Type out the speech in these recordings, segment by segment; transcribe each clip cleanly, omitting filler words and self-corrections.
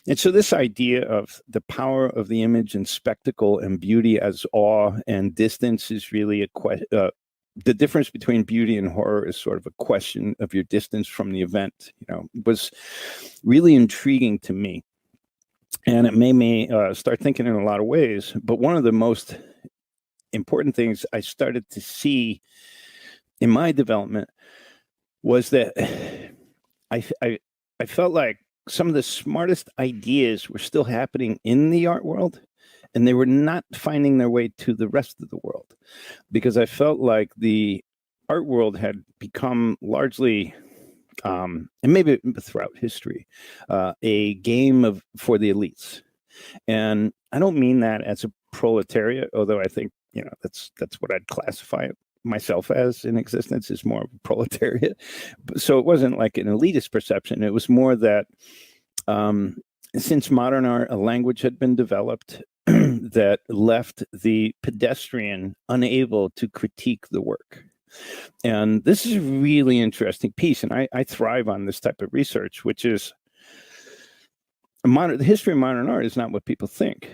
And so this idea of the power of the image and spectacle and beauty as awe and distance is really the difference between beauty and horror is sort of a question of your distance from the event, was really intriguing to me. And it made me start thinking in a lot of ways. But one of the most important things I started to see in my development was that I felt like some of the smartest ideas were still happening in the art world, and they were not finding their way to the rest of the world, because I felt like the art world had become largely, and maybe throughout history, a game for the elites. And I don't mean that as a proletariat, although I think that's what I'd classify it myself as in existence, is more of a proletariat. So it wasn't like an elitist perception. It was more that since modern art, a language had been developed that left the pedestrian unable to critique the work. And this is a really interesting piece, and I thrive on this type of research, which is the history of modern art is not what people think,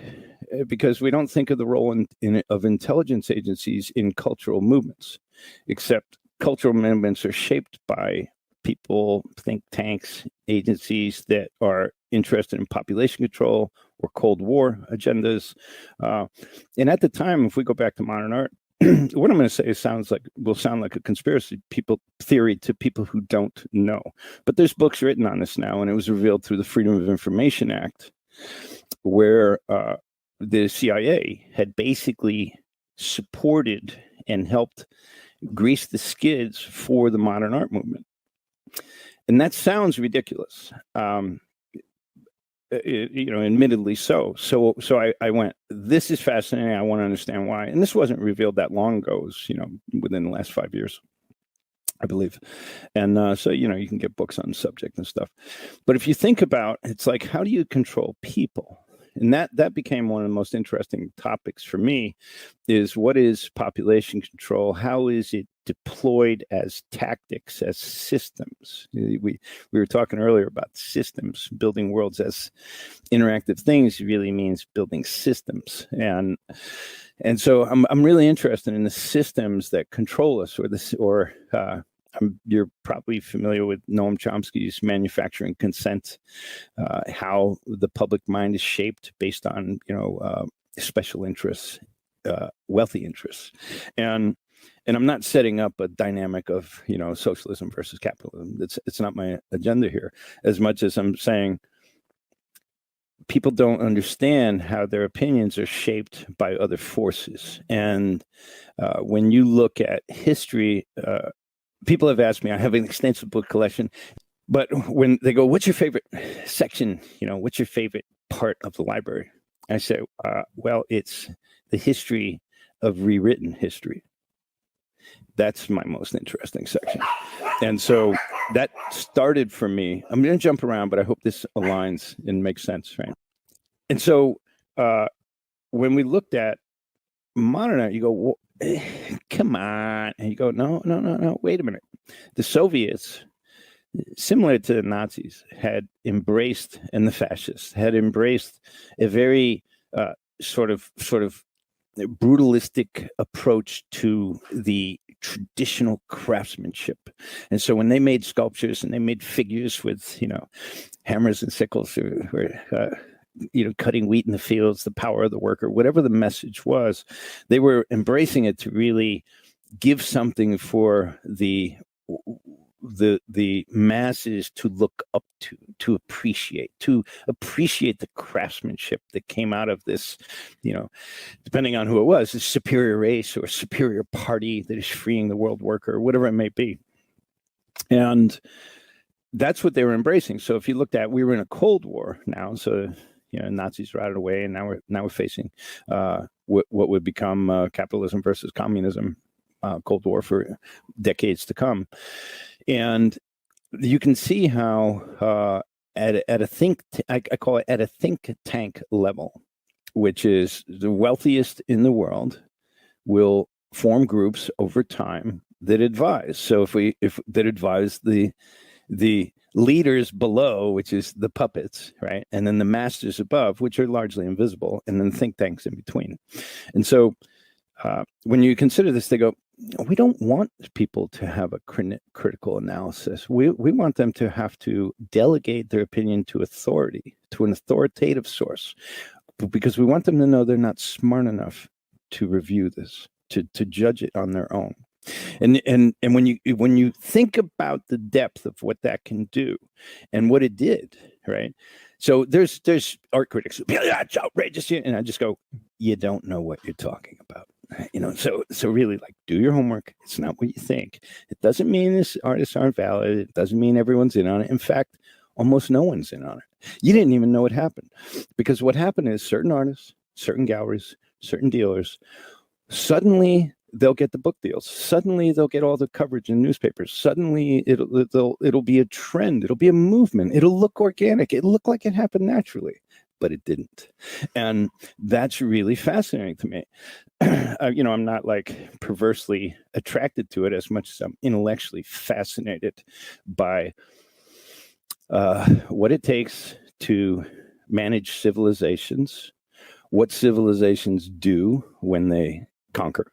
because we don't think of the role of intelligence agencies in cultural movements, except cultural movements are shaped by people, think tanks, agencies that are interested in population control or Cold War agendas. And at the time, if we go back to modern art, what I'm going to say will sound like a conspiracy theory to people who don't know. But there's books written on this now, and it was revealed through the Freedom of Information Act, where the CIA had basically supported and helped grease the skids for the modern art movement. And that sounds ridiculous. Admittedly so. So I went, this is fascinating. I want to understand why. And this wasn't revealed that long ago. It was, within the last 5 years, I believe. And so, you can get books on the subject and stuff. But if you think about, it's like, how do you control people? And that became one of the most interesting topics for me, is what is population control? How is it deployed as tactics, as systems? We were talking earlier about systems. Building worlds as interactive things really means building systems. And so I'm really interested in the systems that control us, you're probably familiar with Noam Chomsky's manufacturing consent, how the public mind is shaped based on, special interests, wealthy interests. And I'm not setting up a dynamic of, socialism versus capitalism. It's not my agenda here, as much as I'm saying people don't understand how their opinions are shaped by other forces. And when you look at history, people have asked me, I have an extensive book collection, but when they go, what's your favorite section? What's your favorite part of the library? I say, well, it's the history of rewritten history. That's my most interesting section. And so that started for me. I'm going to jump around, but I hope this aligns and makes sense, right? And so when we looked at modern art, you go, well, come on. And you go, no, wait a minute. The Soviets, similar to the Nazis, had embraced, and the fascists had embraced a very sort of brutalistic approach to the traditional craftsmanship. And so when they made sculptures and they made figures with, hammers and sickles, or cutting wheat in the fields, the power of the worker, whatever the message was, they were embracing it to really give something for the masses to look up to appreciate the craftsmanship that came out of this, depending on who it was, a superior race or superior party that is freeing the world worker, or whatever it may be. And that's what they were embracing. So if you looked at, we were in a Cold War now, so Nazis were out of the way, and now we're facing what would become capitalism versus communism, Cold War for decades to come. And you can see how at a I call it at a think tank level, which is the wealthiest in the world, will form groups over time that advise. So if that advise the the leaders below, which is the puppets, right? And then the masters above, which are largely invisible, and then think tanks in between. And so when you consider this, they go, we don't want people to have a critical analysis. We want them to have to delegate their opinion to authority, to an authoritative source, because we want them to know they're not smart enough to review this, to judge it on their own. And when you think about the depth of what that can do and what it did, right? So there's art critics, yeah, it's outrageous, and I just go, you don't know what you're talking about. So really, like, do your homework. It's not what you think. It doesn't mean this artists aren't valid. It doesn't mean everyone's in on it. In fact, almost no one's in on it. You didn't even know what happened, because what happened is certain artists, certain galleries, certain dealers, suddenly they'll get the book deals. Suddenly they'll get all the coverage in newspapers. Suddenly it'll be a trend. It'll be a movement. It'll look organic. It'll look like it happened naturally, but it didn't. And that's really fascinating to me. I'm not like perversely attracted to it as much as I'm intellectually fascinated by what it takes to manage civilizations, what civilizations do when they conquer,